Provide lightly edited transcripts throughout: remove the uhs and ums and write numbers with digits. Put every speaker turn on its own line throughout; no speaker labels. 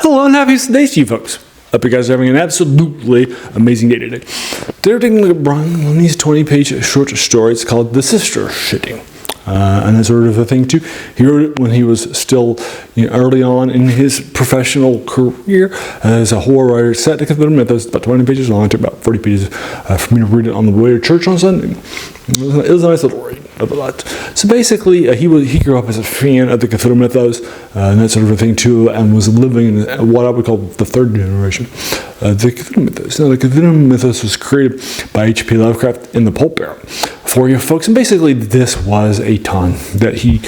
Hello and happy days to you folks. Hope you guys are having an absolutely amazing day today. Today we're taking a look at Brian Lumley's 20-page short story. It's called The Sister Shitting. And that sort of a thing too. He wrote it when he was still early on in his professional career as a horror writer. Set to Cthulhu Mythos, about 20 pages long. It took about 40 pages for me to read it on the way to church on Sunday. It was a nice little read. So basically, he grew up as a fan of the Cthulhu Mythos and that sort of a thing too, and was living in what I would call the third generation of the Cthulhu Mythos. Now, the Cthulhu Mythos was created by H.P. Lovecraft in the Pulp Era for you folks, and basically this was a ton that he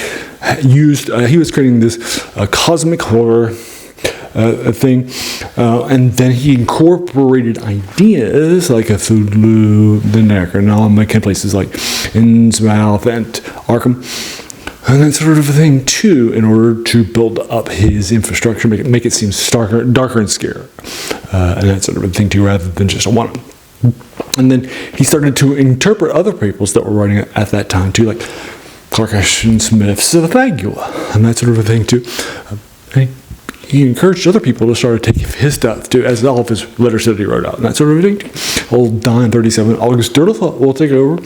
used. He was creating this cosmic horror thing, and then he incorporated ideas like Cthulhu, the Necronomicon, places like Innsmouth and Arkham, and that sort of a thing too, in order to build up his infrastructure, make it seem darker and scarier, and that sort of a thing too, rather than just a one. And then he started to interpret other peoples that were writing at that time too, like Clark Ashton Smith's Pythagoras, and that sort of a thing too. He encouraged other people to start to take his stuff too, as all of his letters that he wrote out, and that sort of thing. Old Don 37, August Derleth will take over.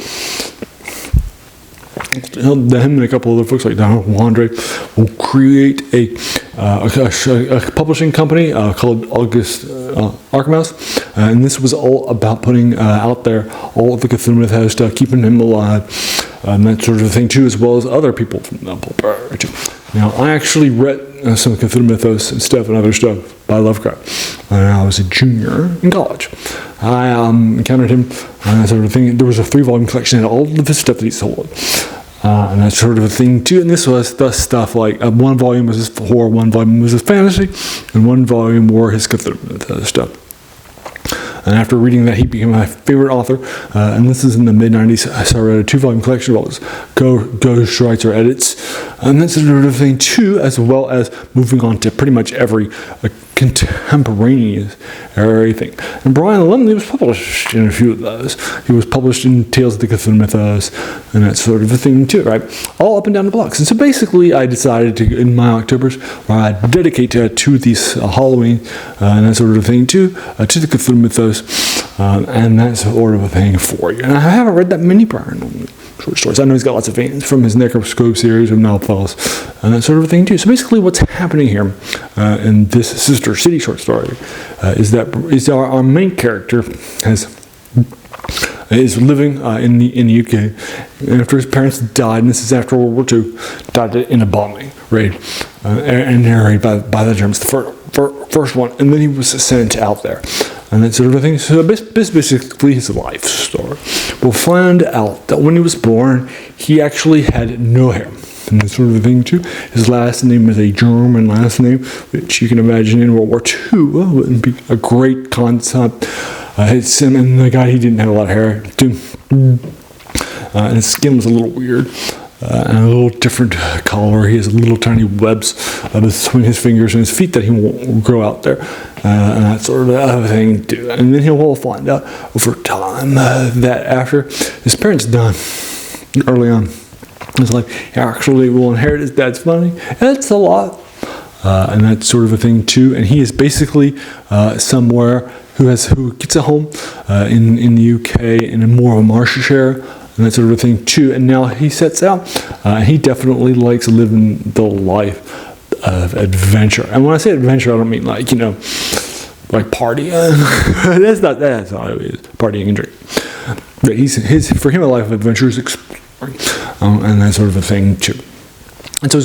Him and a couple other folks like Donald Wandre will create a publishing company called August Arkham, and this was all about putting out there all of the Cthulhu Mythos stuff, keeping him alive, and that sort of thing too, as well as other people from the Pulp Era too. Now, I actually read some Cthulhu Mythos and stuff and other stuff by Lovecraft when I was a junior in college. I encountered him and that sort of thing. There was a 3-volume collection of all of his stuff that he sold. And that sort of a thing too. And this was the stuff like one volume was his horror, one volume was his fantasy, and one volume were his Cthulhu stuff. And after reading that, he became my favorite author. And this is in the mid-90s. So I read a 2-volume collection of all his ghostwriter edits. And that sort of thing too, as well as moving on to pretty much every contemporaneous everything. And Brian Lumley was published in a few of those. He was published in Tales of the Cthulhu Mythos and that sort of a thing too, right? All up and down the blocks. And so basically I decided to, in my Octobers, where I dedicate to these Halloween and that sort of thing too, to the Cthulhu Mythos and that sort of a thing for you. And I haven't read that many Brian Lumley short stories. I know he's got lots of fans from his Necroscope series of novellas and that sort of thing too. So basically what's happening here in this Sister City short story is that our main character is living in the UK after his parents died, and this is after World War II, died in a bombing raid and narrated by the Germans, the first one, and then he was sent out there. And that sort of thing. So this basically his life story. We'll find out that when he was born, he actually had no hair. And that sort of thing too. His last name is a German last name, which you can imagine in World War II wouldn't be a great concept. It's him, and the guy, he didn't have a lot of hair too. And his skin was a little weird. And a little different color. He has little tiny webs between his fingers and his feet that he won't grow out there. And that sort of thing too. And then he'll find out over time that after his parents died early on, it's like he actually will inherit his dad's money. It's a lot. And that sort of a thing too. And he is basically somewhere who gets a home in the UK in a more of a marshish area. And that sort of thing too. And now he sets out. He definitely likes living the life of adventure. And when I say adventure, I don't mean like partying. that's not it is. Partying and drinking. But for him, a life of adventure is exploring, and that sort of a thing too. And so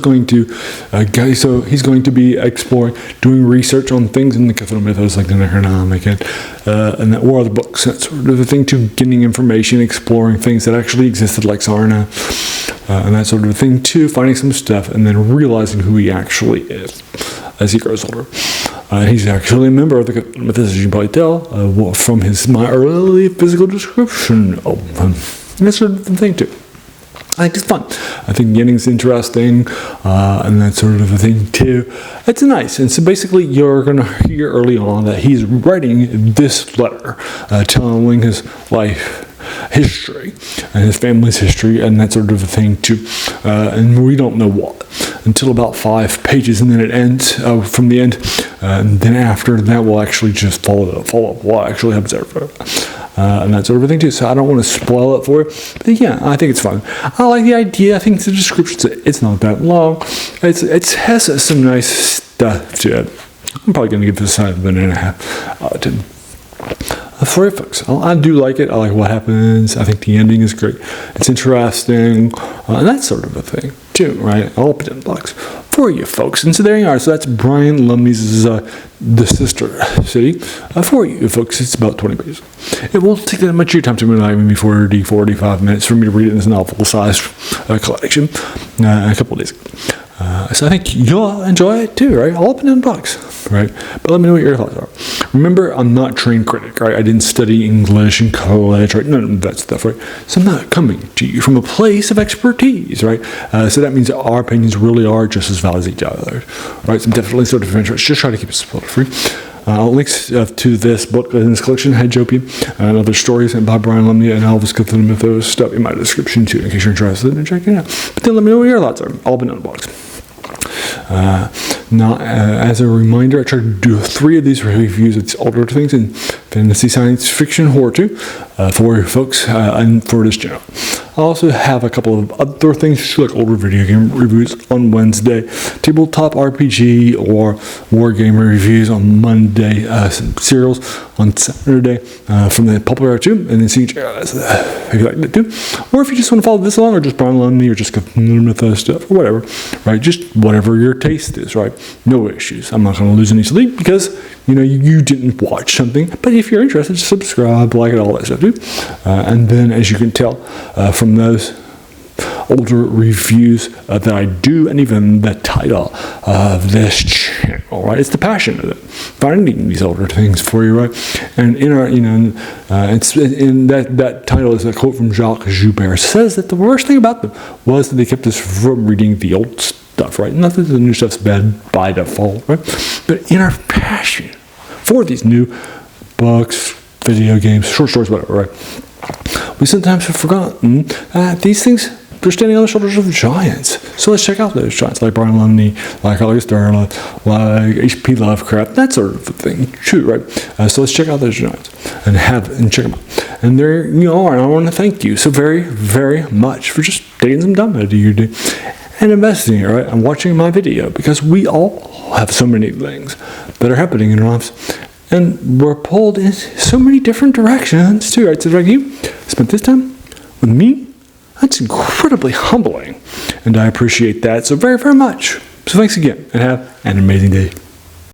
he's going to be exploring, doing research on things in the Cthulhu Mythos, like the Necronomicon, or other books, that sort of a thing too, getting information, exploring things that actually existed, like Sarna, and that sort of thing too, finding some stuff, and then realizing who he actually is as he grows older. He's actually a member of the Cthulhu Mythos, as you can probably tell, from my early physical description of him. And that sort of thing too. I think it's fun. I think getting's interesting, and that sort of a thing too. It's nice. And so basically you're going to hear early on that he's writing this letter, telling his life history and his family's history and that sort of a thing too. And we don't know what. until about 5 pages, and then it ends from the end. And then after that, we'll actually just follow up what actually happens there. And that sort of thing too. So I don't want to spoil it for you, but yeah, I think it's fun. I like the idea. I think the description, it's not that long. It has some nice stuff to it. I'm probably going to give this a 7.5 out of 10. For you folks, I do like it. I like what happens. I think the ending is great. It's interesting, and that sort of a thing too, right? All $10 for you folks. And so there you are. So that's Brian Lumley's The Sister City. For you folks, it's about 20 pages. It won't take that much of your time to read, like maybe 45 minutes for me to read it in this novel-sized collection a couple of days ago. So I think you'll enjoy it too, right? All $10, right? But let me know what your thoughts are. Remember, I'm not a trained critic, right? I didn't study English in college, right? None of that stuff, right? So I'm not coming to you from a place of expertise, right? So that means that our opinions really are just as valid as each other's, right? So I'm definitely sort of interested. Just try to keep it spoiler free. Links to this book in this collection, Haggopian and Other Stories, by Brian Lumley and Cthulhu Mythos, stuff in my description too, in case you're interested in checking it out. But then let me know what your thoughts are. All but none box. Now, as a reminder, I try to do 3 of these reviews of these older things in fantasy, science fiction, horror too, for you folks and for this channel. I also have a couple of other things, like older video game reviews on Wednesday, tabletop RPG or war game reviews on Monday, serials on Saturday from the popular too, and then see if you like that too. Or if you just want to follow this along, or just Brian Lumley, or just Cthulhu Mythos stuff, or whatever, right? Just whatever your taste is, right? No issues. I'm not going to lose any sleep because, you didn't watch something. But if you're interested, subscribe, like it, all that stuff too. And then, as you can tell from those older reviews that I do, and even the title of this channel, right? It's the passion of it, finding these older things for you, right? And in our, it's in that title is a quote from Jacques Joubert. It says that the worst thing about them was that they kept us from reading the old stuff, right? Not that the new stuff's bad by default, right? But in our passion for these new books, video games, short stories, whatever, right? We sometimes have forgotten that these things, they're standing on the shoulders of giants. So let's check out those giants, like Brian Lumley, like August Derleth, like H.P. Lovecraft, that sort of thing, too, right? So let's check out those giants and check them out. And there you are, and I want to thank you so very, very much for just taking some time out of your day and investing in it, right? And watching my video, because we all have so many things that are happening in our lives. And we're pulled in so many different directions, too, right? So, like you spent this time with me, that's incredibly humbling. And I appreciate that so very, very much. So, thanks again, and have an amazing day.